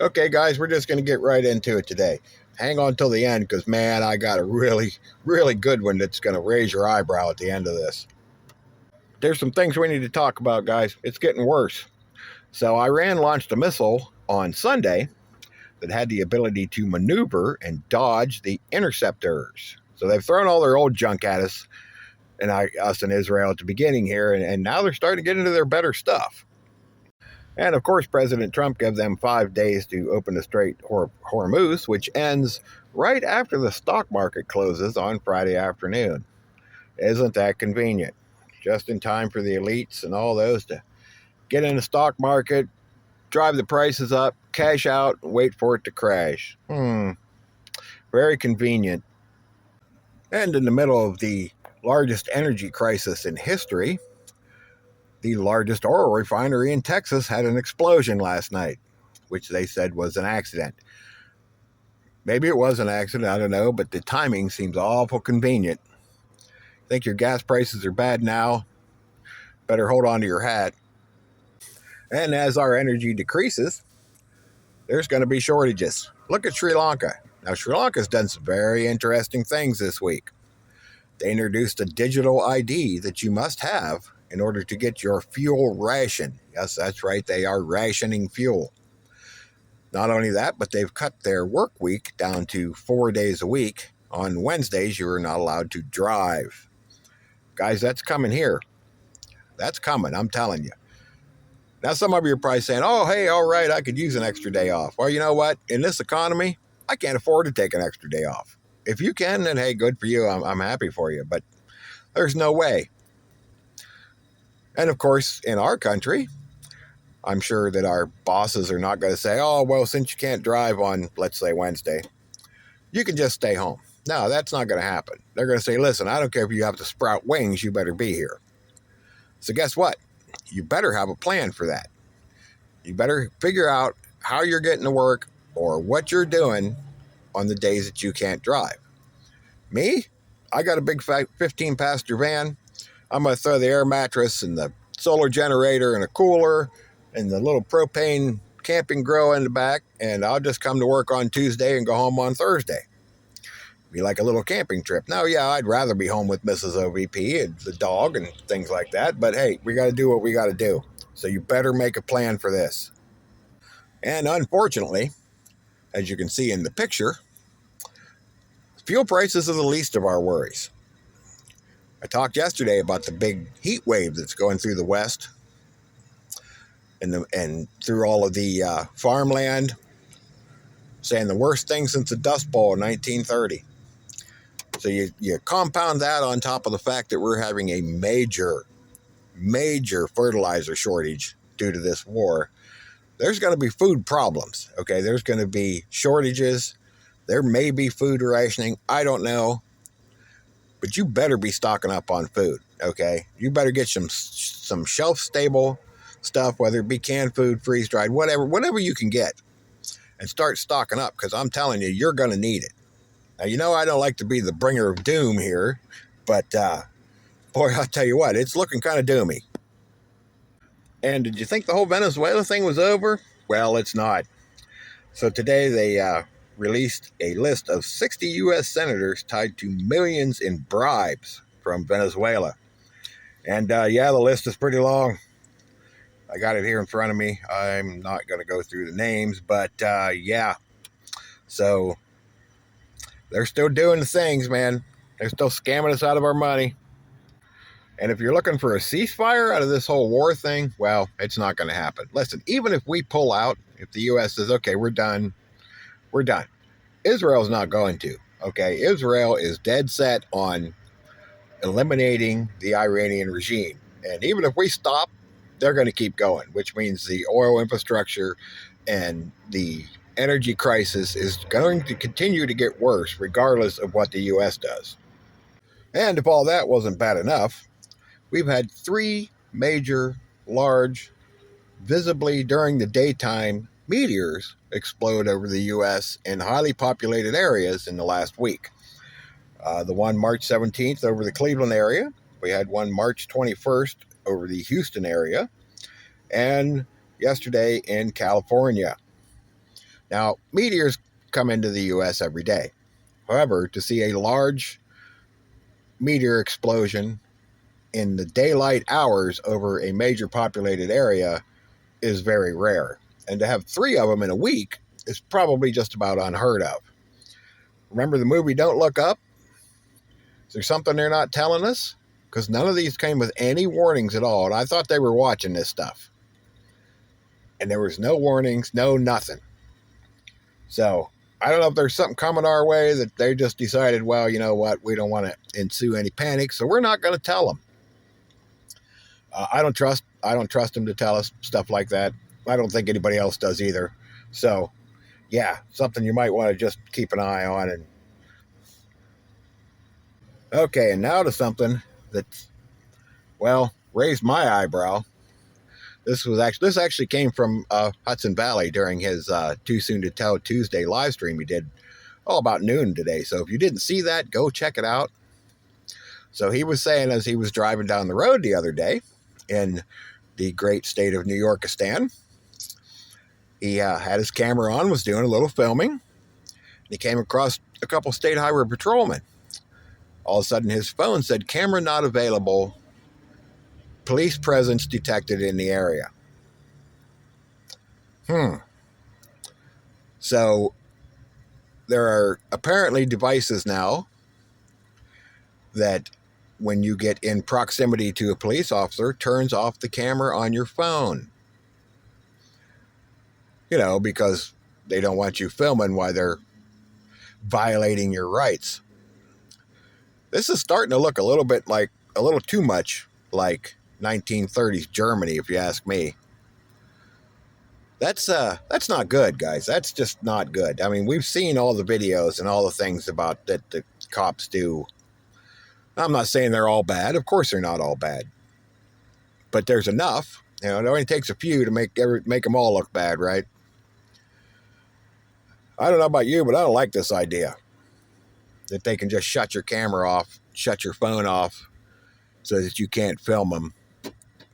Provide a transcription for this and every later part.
Okay, guys, we're just going to get right into it today. Hang on till the end because, man, I got a really, really good one that's going to raise your eyebrow at the end of this. There's some things we need to talk about, guys. It's getting worse. So, Iran launched a missile on Sunday that had the ability to maneuver and dodge the interceptors. So, they've thrown all their old junk at us and us in Israel at the beginning here, and now they're starting to get into their better stuff. And of course, President Trump gave them 5 days to open the Strait Hormuz, which ends right after the stock market closes on Friday afternoon. Isn't that convenient? Just in time for the elites and all those to get in the stock market, drive the prices up, cash out, and wait for it to crash. Very convenient. And in the middle of the largest energy crisis in history, the largest oil refinery in Texas had an explosion last night, which they said was an accident. Maybe it was an accident, I don't know, but the timing seems awful convenient. Think your gas prices are bad now? Better hold on to your hat. And as our energy decreases, there's going to be shortages. Look at Sri Lanka. Now, Sri Lanka's done some very interesting things this week. They introduced a digital ID that you must have in order to get your fuel ration. Yes, that's right, they are rationing fuel. Not only that, but they've cut their work week down to 4 days a week. On Wednesdays, you're not allowed to drive. Guys, that's coming here. That's coming, I'm telling you. Now, some of you are probably saying, oh, hey, all right, I could use an extra day off. Well, you know what? In this economy, I can't afford to take an extra day off. If you can, then hey, good for you. I'm happy for you. But there's no way. And of course, in our country, I'm sure that our bosses are not going to say, oh, well, since you can't drive on, let's say, Wednesday, you can just stay home. No, that's not going to happen. They're going to say, listen, I don't care if you have to sprout wings, you better be here. So guess what? You better have a plan for that. You better figure out how you're getting to work or what you're doing on the days that you can't drive. Me? I got a big 15-passenger van. I'm going to throw the air mattress and the solar generator and a cooler and the little propane camping grill in the back, and I'll just come to work on Tuesday and go home on Thursday. Be like a little camping trip. Now, yeah, I'd rather be home with Mrs. OVP and the dog and things like that, but hey, we got to do what we got to do. So you better make a plan for this. And unfortunately, as you can see in the picture, fuel prices are the least of our worries. I talked yesterday about the big heat wave that's going through the West and through all of the farmland, saying the worst thing since the Dust Bowl in 1930. So you compound that on top of the fact that we're having a major fertilizer shortage due to this war. There's going to be food problems, okay? There's going to be shortages. There may be food rationing. I don't know. But you better be stocking up on food, okay? You better get some shelf-stable stuff, whether it be canned food, freeze-dried, whatever you can get, and start stocking up, because I'm telling you, you're going to need it. Now, you know I don't like to be the bringer of doom here, but boy, I'll tell you what, it's looking kind of doomy. And did you think the whole Venezuela thing was over? Well, it's not. So today they released a list of 60 U.S. senators tied to millions in bribes from Venezuela. And yeah, the list is pretty long. I got it here in front of me. I'm not going to go through the names, but yeah. So they're still doing the things, man. They're still scamming us out of our money. And if you're looking for a ceasefire out of this whole war thing, well, it's not going to happen. Listen, even if we pull out, if the U.S. says, okay, we're done, Israel's not going to, okay? Israel is dead set on eliminating the Iranian regime. And even if we stop, they're going to keep going, which means the oil infrastructure and the energy crisis is going to continue to get worse regardless of what the U.S. does. And if all that wasn't bad enough, we've had 3 major, large, visibly during the daytime meteors explode over the U.S. in highly populated areas in the last week. The one March 17th over the Cleveland area. We had one March 21st over the Houston area. And yesterday in California. Now, meteors come into the U.S. every day. However, to see a large meteor explosion in the daylight hours over a major populated area is very rare. And to have 3 of them in a week is probably just about unheard of. Remember the movie Don't Look Up? Is there something they're not telling us? Because none of these came with any warnings at all. And I thought they were watching this stuff. And there was no warnings, no nothing. So I don't know if there's something coming our way that they just decided, well, you know what, we don't want to ensue any panic, so we're not going to tell them. I don't trust them to tell us stuff like that. I don't think anybody else does either. So, yeah, something you might want to just keep an eye on. And okay, and now to something that's, well, raised my eyebrow. This actually came from Hudson Valley during his Too Soon to Tell Tuesday live stream he did about noon today. So if you didn't see that, go check it out. So he was saying as he was driving down the road the other day in the great state of New Yorkistan, he had his camera on, was doing a little filming, and he came across a couple state highway patrolmen. All of a sudden his phone said, "Camera not available. Police presence detected in the area." So there are apparently devices now that when you get in proximity to a police officer, turns off the camera on your phone. You know, because they don't want you filming while they're violating your rights. This is starting to look a little too much like 1930s Germany, if you ask me. That's not good, guys. That's just not good. I mean, we've seen all the videos and all the things about that the cops do. I'm not saying they're all bad. Of course, they're not all bad. But there's enough. You know, it only takes a few to make them all look bad, right? I don't know about you, but I don't like this idea that they can just shut your camera off, shut your phone off, so that you can't film them.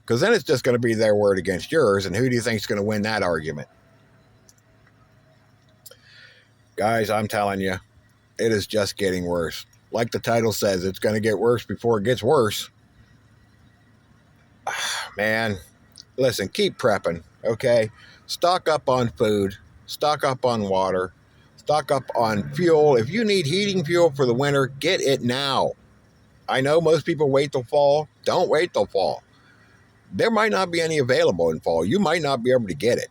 Because then it's just going to be their word against yours, and who do you think is going to win that argument? Guys, I'm telling you, it is just getting worse. Like the title says, it's going to get worse before it gets worse. Man, listen, keep prepping, okay? Stock up on food, stock up on water, stock up on fuel. If you need heating fuel for the winter, get it now. I know most people wait till fall. Don't wait till fall. There might not be any available in fall. You might not be able to get it.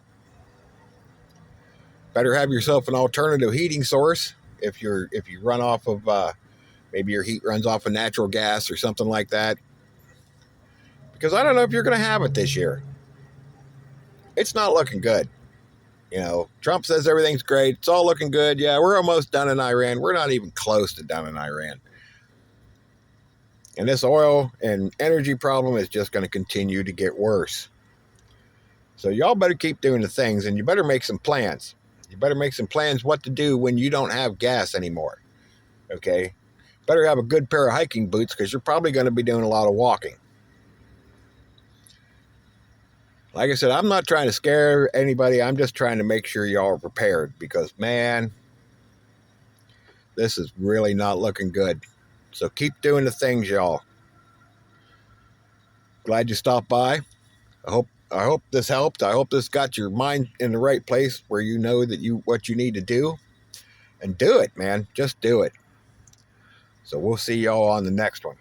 Better have yourself an alternative heating source if you run off of maybe your heat runs off of natural gas or something like that. Because I don't know if you're going to have it this year. It's not looking good. You know, Trump says everything's great. It's all looking good. Yeah, we're almost done in Iran. We're not even close to done in Iran. And this oil and energy problem is just going to continue to get worse. So y'all better keep doing the things, and you better make some plans. You better make some plans what to do when you don't have gas anymore. Okay? Better have a good pair of hiking boots because you're probably going to be doing a lot of walking. Like I said, I'm not trying to scare anybody. I'm just trying to make sure y'all are prepared because, man, this is really not looking good. So keep doing the things, y'all. Glad you stopped by. I hope this helped. I hope this got your mind in the right place where you know that what you need to do. And do it, man. Just do it. So we'll see y'all on the next one.